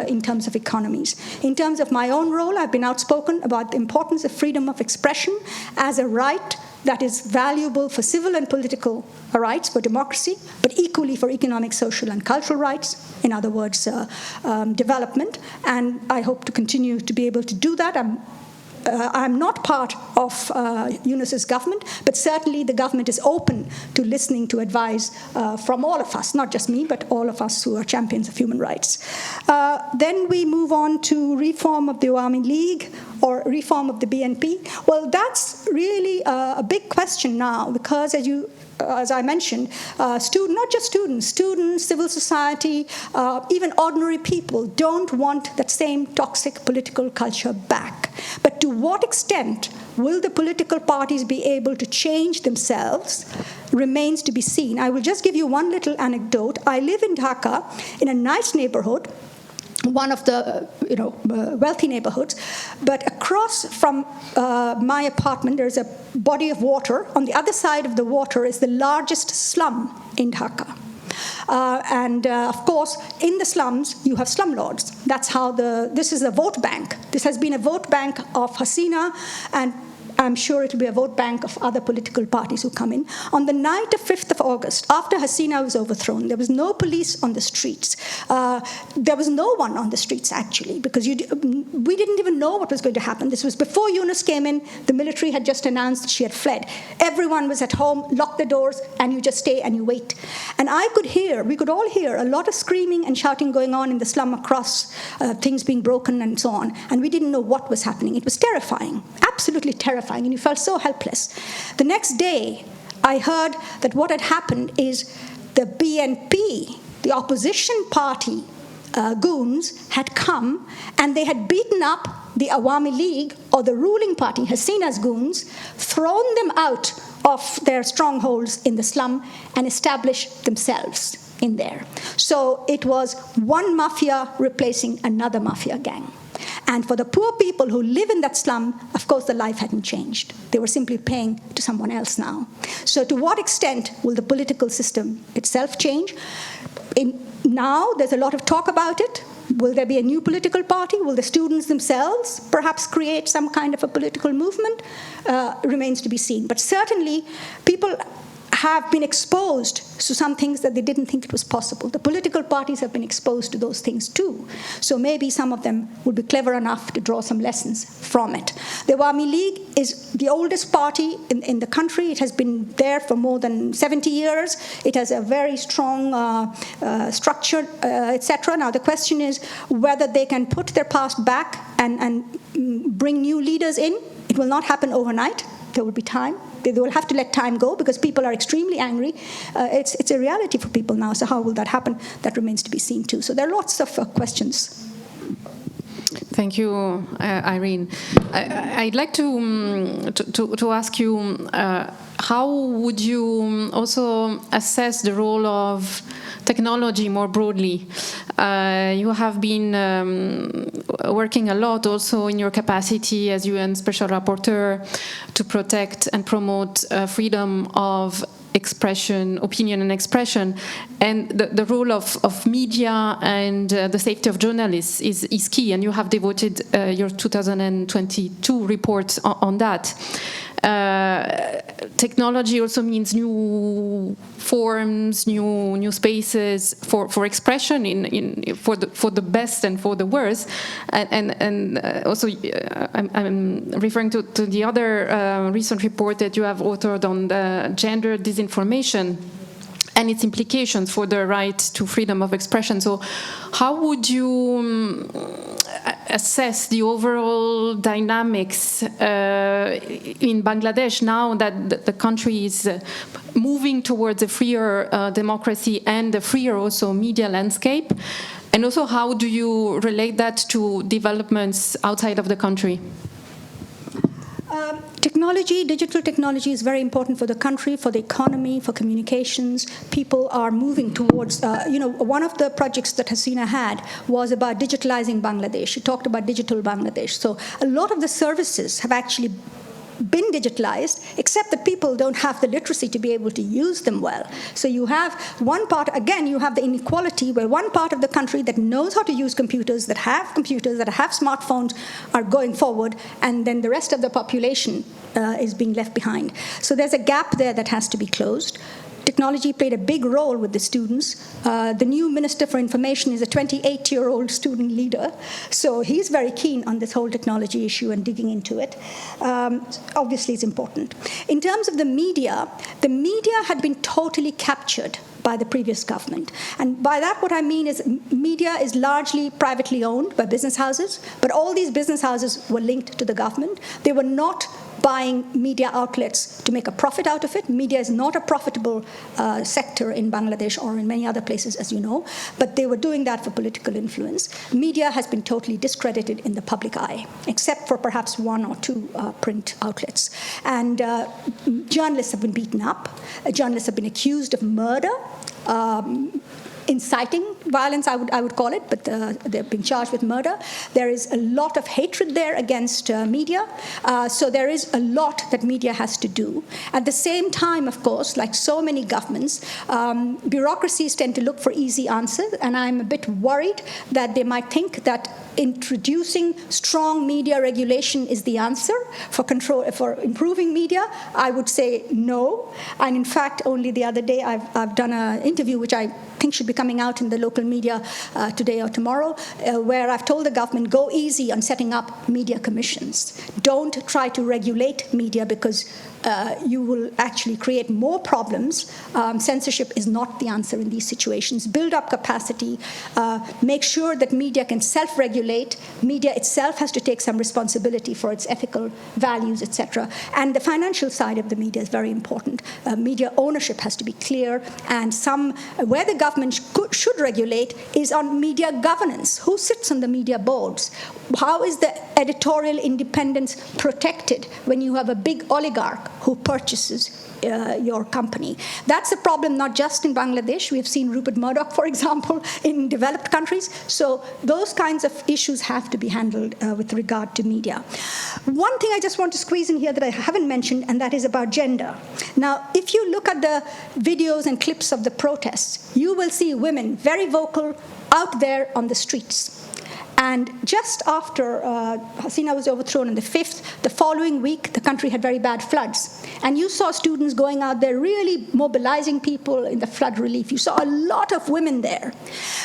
in terms of economies. In terms of my own role, I've been outspoken about the importance of freedom of expression as a right that is valuable for civil and political rights, for democracy, but equally for economic, social, and cultural rights, in other words, development. And I hope to continue to be able to do that. I'm not part of Yunus's government, but certainly the government is open to listening to advice from all of us, not just me, but all of us who are champions of human rights. Then we move on to reform of the Awami League or reform of the BNP. Well, that's really a big question now, because as I mentioned, not just students, civil society, even ordinary people don't want that same toxic political culture back. But to what extent will the political parties be able to change themselves remains to be seen. I will just give you one little anecdote. I live in Dhaka in a nice neighborhood, one of the wealthy neighborhoods, but across from my apartment there's a body of water. On the other side of the water is the largest slum in Dhaka. Of course, in the slums, you have slumlords. That's how this is a vote bank. This has been a vote bank of Hasina, and I'm sure it will be a vote bank of other political parties who come in. On the night of 5th of August, after Hasina was overthrown, there was no police on the streets. There was no one on the streets, actually, because we didn't even know what was going to happen. This was before Yunus came in. The military had just announced that she had fled. Everyone was at home, locked the doors, and you just stay and you wait. And we could all hear a lot of screaming and shouting going on in the slum across, things being broken and so on. And we didn't know what was happening. It was terrifying, absolutely terrifying. And you felt so helpless. The next day, I heard that what had happened is the BNP, the opposition party goons, had come and they had beaten up the Awami League, or the ruling party, Hasina's goons, thrown them out of their strongholds in the slum and established themselves in there. So it was one mafia replacing another mafia gang. And for the poor people who live in that slum, of course, the life hadn't changed. They were simply paying to someone else now. So to what extent will the political system itself change? Now, there's a lot of talk about it. Will there be a new political party? Will the students themselves perhaps create some kind of a political movement? Remains to be seen. But certainly, people have been exposed to some things that they didn't think it was possible. The political parties have been exposed to those things too. So maybe some of them would be clever enough to draw some lessons from it. The Awami League is the oldest party in the country. It has been there for more than 70 years. It has a very strong structure, etc. Now the question is whether they can put their past back and bring new leaders in. It will not happen overnight. There will be time. They will have to let time go because people are extremely angry. It's a reality for people now. So how will that happen? That remains to be seen too. So there are lots of questions. Thank you, Irene. I'd like to ask you, how would you also assess the role of technology more broadly? You have been working a lot also in your capacity as UN Special Rapporteur to protect and promote freedom of expression, opinion and expression, and the role of media and the safety of journalists is key, and you have devoted your 2022 report on that. Technology also means new forms, new spaces for expression for the best and for the worst, and also I'm referring to the other recent report that you have authored on the gender disinformation and its implications for the right to freedom of expression. So how would you assess the overall dynamics in Bangladesh now that the country is moving towards a freer democracy and a freer also media landscape? And also, how do you relate that to developments outside of the country? Technology, digital technology is very important for the country, for the economy, for communications. People are moving towards, one of the projects that Hasina had was about digitalizing Bangladesh. She talked about digital Bangladesh. So a lot of the services have actually been digitalized, except that people don't have the literacy to be able to use them well. So you have one part, again, you have the inequality where one part of the country that knows how to use computers, that have smartphones are going forward, and then the rest of the population is being left behind. So there's a gap there that has to be closed. Technology played a big role with the students. The new Minister for Information is a 28-year-old student leader, so he's very keen on this whole technology issue and digging into it. Obviously, it's important. In terms of the media had been totally captured by the previous government. And by that, what I mean is media is largely privately owned by business houses, but all these business houses were linked to the government. They were not buying media outlets to make a profit out of it. Media is not a profitable sector in Bangladesh or in many other places, as you know, but they were doing that for political influence. Media has been totally discredited in the public eye, except for perhaps one or two print outlets. And journalists have been beaten up. Journalists have been accused of murder, inciting violence, I would call it, but they've been charged with murder. There is a lot of hatred there against media. So there is a lot that media has to do. At the same time, of course, like so many governments, bureaucracies tend to look for easy answers, and I'm a bit worried that they might think that introducing strong media regulation is the answer for improving media. I would say no. And in fact, only the other day I've done an interview which I think should be coming out in the local media today or tomorrow, where I've told the government, go easy on setting up media commissions. Don't try to regulate media because you will actually create more problems. Censorship is not the answer in these situations. Build up capacity. Make sure that media can self-regulate. Media itself has to take some responsibility for its ethical values, etc. And the financial side of the media is very important. Media ownership has to be clear, and where the government should regulate is on media governance. Who sits on the media boards? How is the editorial independence protected when you have a big oligarch who purchases your company? That's a problem not just in Bangladesh. We have seen Rupert Murdoch, for example, in developed countries. So those kinds of issues have to be handled with regard to media. One thing I just want to squeeze in here that I haven't mentioned, and that is about gender. Now, if you look at the videos and clips of the protests, you will see women very vocal out there on the streets. And just after Hasina was overthrown on the 5th, the following week, the country had very bad floods. And you saw students going out there really mobilizing people in the flood relief. You saw a lot of women there.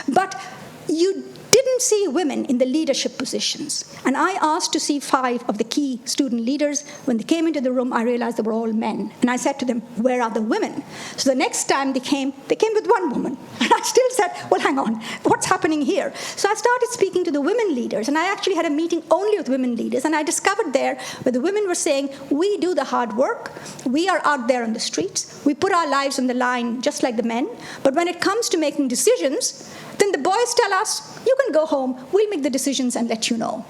But you didn't see women in the leadership positions. And I asked to see 5 of the key student leaders. When they came into the room, I realized they were all men. And I said to them, where are the women? So the next time they came with one woman. And I still said, well, hang on, what's happening here? So I started speaking to the women leaders. And I actually had a meeting only with women leaders. And I discovered there where the women were saying, we do the hard work. We are out there on the streets. We put our lives on the line just like the men. But when it comes to making decisions, then the boys tell us, you can go home, we'll make the decisions and let you know.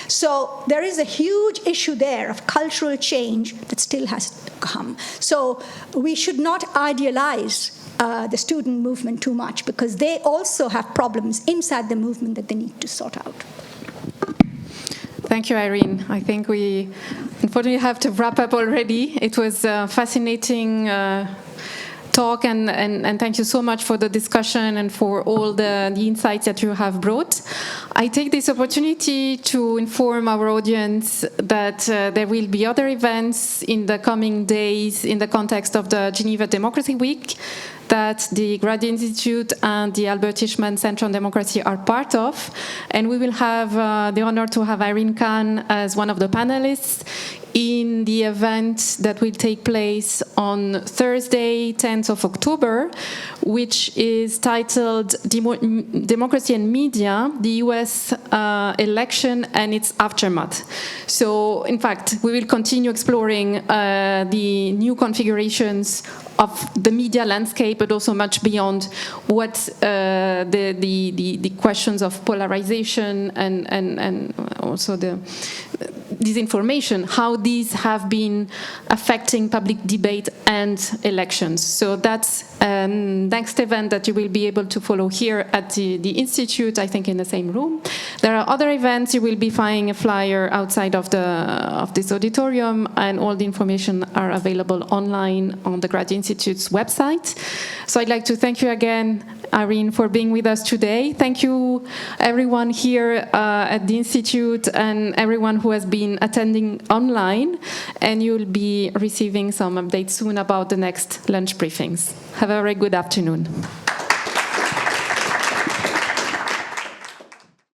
So there is a huge issue there of cultural change that still has to come. So we should not idealize the student movement too much, because they also have problems inside the movement that they need to sort out. Thank you, Irene. I think we unfortunately have to wrap up already. It was fascinating talk, and thank you so much for the discussion and for all the insights that you have brought. I take this opportunity to inform our audience that there will be other events in the coming days in the context of the Geneva Democracy Week that the Graduate Institute and the Albert Tishman Center on Democracy are part of. And we will have the honor to have Irene Khan as one of the panelists. in the event that will take place on Thursday, 10th of October, which is titled Democracy and Media, the US election and its aftermath. So, in fact, we will continue exploring the new configurations of the media landscape, but also much beyond what the questions of polarization and also the disinformation, how these have been affecting public debate and elections. So that's next event that you will be able to follow here at the Institute, I think in the same room. There are other events. You will be finding a flyer outside of this auditorium, and all the information are available online on the Graduate Institute's website. So I'd like to thank you again, Irene, for being with us today. Thank you, everyone here at the Institute and everyone who has been attending online. And you'll be receiving some updates soon about the next lunch briefings. Have a very good afternoon.